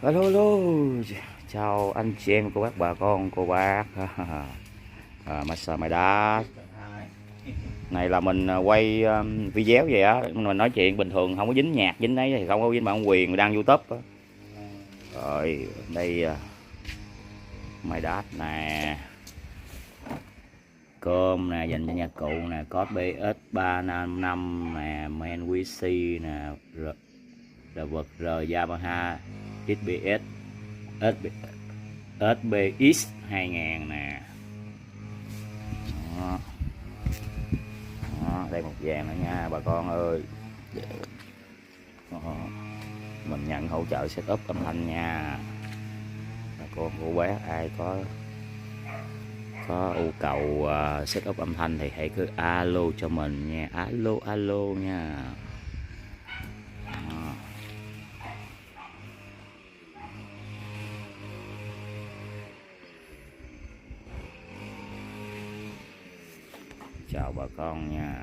Alo, alo. Chào anh chị em, cô bác, bà con, cô bác. Massage My Dad. Này là mình quay video vậy á, mình nói chuyện bình thường, không có dính nhạc, dính ấy thì không có dính bản quyền, đang YouTube á. Rồi, đây My Dad nè. Cơm nè, dành cho nhà cụ nè, có BS 355 nè, Men WC nè, vật R Yamaha XBS SBX 2000 nè. Đó. Đó, đây một vàng nữa nha bà con ơi. Đó. Mình nhận hỗ trợ setup âm thanh nha. Bà con cô bé ai có yêu cầu setup âm thanh thì hãy cứ alo cho mình nha, alo alo nha. Đó. Chào bà con nha.